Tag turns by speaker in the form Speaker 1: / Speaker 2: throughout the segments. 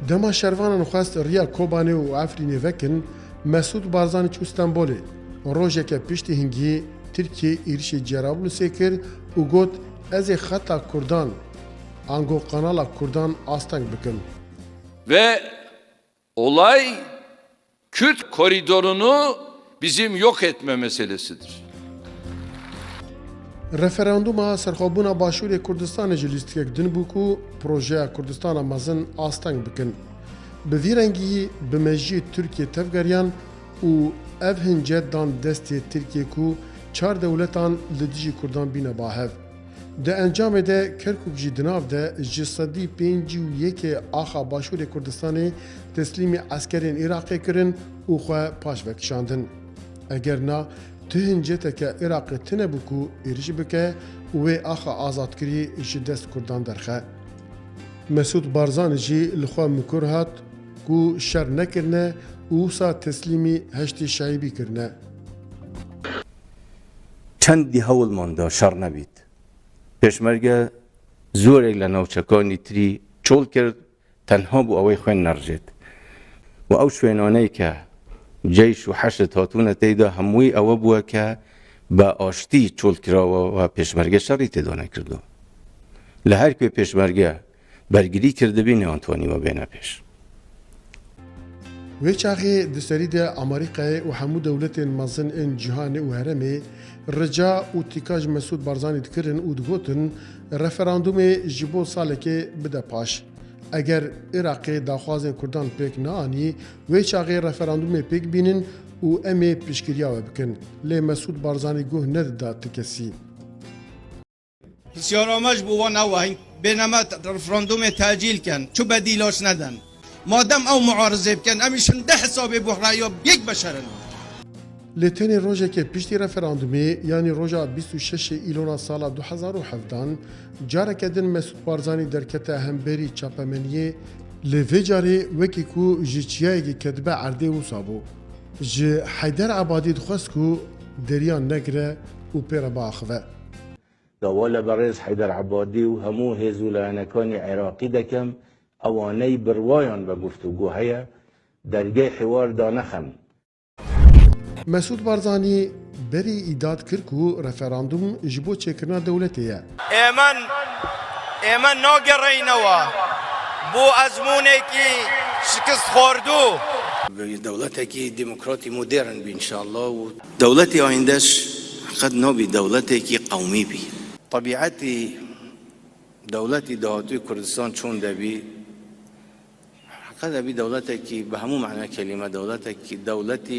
Speaker 1: Dema şervanan xwest riya Kobanê û Efrînê vekin, Mesûd Barzanî çû Stenbolê. Rojeke piştî hingî Tirkiye êrişê Cerablusê kir û got ez ê xeta Kurdan ango kanala Kurdan asteng bikim.
Speaker 2: Ve olay Kürt koridorunu bizim yok etme meselesidir.
Speaker 1: Referanduma serxwebûna Başûrê Kurdistanê ji lîstikek din bû ku projeya Kurdistana mezin asteng bikin. Bi vî rengî bi mejiyê Tirkiye tevgeriyan û ev hince dan destê Tirkiye ku çar dewletan li dijî Kurdan bîne bahev. Di encamê de Kerkûk jî di nav de ji sedî pêncî û yekê axa Başûrê Kurdistanê teslîmê eskerên Iraqê kirin û xwe paş vekişandin. Eger na tu hinceteke Iraqê tune bû ku êrişî bike û wê axa azadkirî ji dest Kurdan derxe. Mesûd Barzanî jî li xwe mikur hat ku şer nekirine û wisa teslîmî heştê şaibî kirine.
Speaker 3: Çendî hewlman da şer nebît. Pêşmerge zorek li navçekanî tirî çol kir tenha bû ew ê xwe nerjêt. û ew şwênaneyê ke ceyş û heşt hatûne têda hemûî ewe bûye ke bi aştî çol kirawe ve pêşmerge şerî têda nekirdo. Li her kwê pêşmerge bergirî kirdibî Antwanî we bêne pêş.
Speaker 1: Wê çaxê di serî de Amerîkayê û hemû dewletên mezin ên cîhanê û herêmê rica û tîka ji Mesûd Barzanî dikirin û digotin referandumê ji bo salekê bide paş. Eger Iraqê daxwazên Kurdan pêk neanî, wê çaxê referandumê pêk bînin û em ê piştgiriya we bikin. Lê Mesûd Barzanî guh nedida ti kesî.
Speaker 4: Siyaramaj bu wan awahîn bênema referandumê tacîl ken çu bedîlaş nedin. Madem ew muarize bikin em îşin de hesabê bu raya yek beşerin.
Speaker 1: Lê tenê rojekê piştî referandumê yanî roja 26 îlona sala 2017 careke din Mesûd Barzanî derkete hemberî çapemeniyê lê vê carê wekî ku ji çiyayekî ketibe erdê wisa bû. Ji Heyder Ebadî dixwest ku deriyan negire û pêre biaxive.
Speaker 5: داوال برز حیدر عبادی و همو هزولانکان عراقی دکم اوانه بروایان و گفتگو هیا درگه حوار دانخم.
Speaker 1: Mesûd Barzanî berî îdad kir ku referandum ji bo çêkirina dewletê ye.
Speaker 4: Emen nagereynewa bu ezmûnekî şikist xwardû.
Speaker 6: دولتێکی دیموکراتی مدرن بی انشاءالله و دولتی آیندهش قد نبی دولتێکی قومی بی طبیعتی دولتی داهاتوی کردستان چون دبی قد دبی دولتێکی به همون معنی کلمه دولتی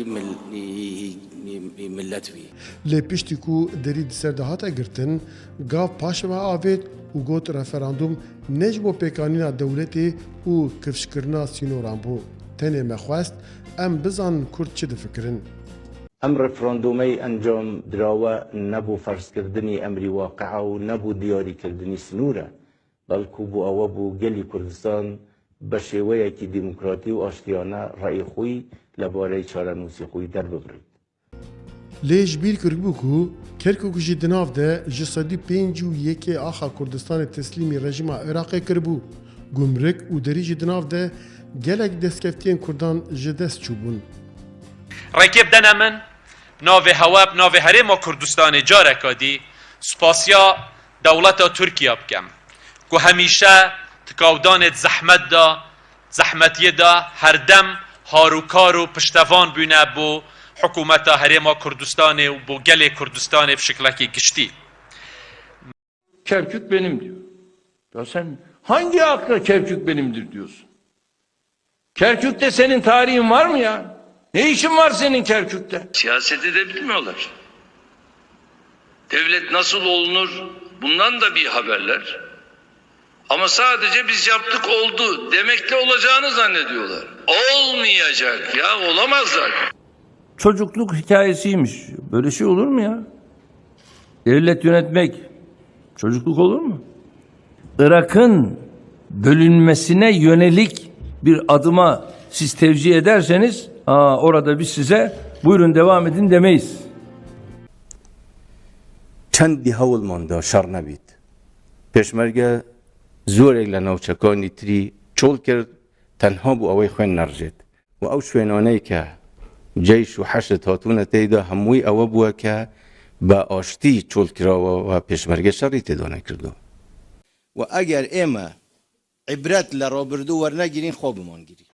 Speaker 6: ملت بی.
Speaker 1: Lê piştî ku derî di ser de hate girtin, gav paşe ve avêt û got referandum ne ji bo pêkanîna dewletê û kifşkirina sînoran bû. Tenê me xwest em bizanin Kurd çi difikirin.
Speaker 5: ام رفراندومی انجام دراوه نبو فرض کردنی امری واقعه و نبو دیاری کردنی سنوره بلکو بو اوه بو گلی کردستان بشیوه کی دموکراتی و آشتیانه رای خوی لباره چارنوسی خوی در ببرید.
Speaker 1: Lê ji bîr kiribû ku Kerkûk jî di nav de ji sedî pêncî û yekê axa Kurdistanê teslîmê rejima Iraqê kiribû. Gumrek û derî jî di nav de gelek destkeftiyên Kurdan ji dest çûbûn.
Speaker 7: ڕێکێب دەنە من ناوێ هەواب ناوێ هەرێما کوردستانی جارێکا دی سوپاسیا دەوڵەتە تورکیا بکەم کو هەمیشە تکاودانێت زەحمەتدا زەحمەتیەدا هەردەم هاروکار و پشتەوان بوونە بۆ حکوومەتە هەرێما کوردستانê و بۆ gelê Kurdistanê bi şekilekî giştî.
Speaker 8: Kerkük benim diyor. Ya sen hangi akla Kerkük benimdir diyorsun? Kerkük'te senin tarihin var mı ya? Ne işin var senin Kerkük'te?
Speaker 9: Siyaset edebilmiyorlar. Devlet nasıl olunur bundan da bir haberler. Ama sadece biz yaptık oldu demekle olacağını zannediyorlar. Olmayacak ya, olamazlar.
Speaker 8: Çocukluk hikayesiymiş. Böyle şey olur mu ya? Devlet yönetmek çocukluk olur mu? Irak'ın bölünmesine yönelik bir adıma siz tevcih ederseniz orada biz size buyurun devam edin demeyiz.
Speaker 3: Çendî hewlman da şer nebît. Pêşmerge zorek li navçekanî tirî çol kir تەنها بوو ئەوەی خوێن نەڕژێت و ئەو شوێنانەی کە جەیش و حەشت هاتوونە تێیدا هەمووی ئەوە بووە کە بە ئاشتی چۆڵکراوە و پێشمەرگە شەڕی تێدا نەکردو
Speaker 6: و ئەگەر ئێمە عیبرەت لە ڕابردوو وەرنەگیرین خۆ بمانگیری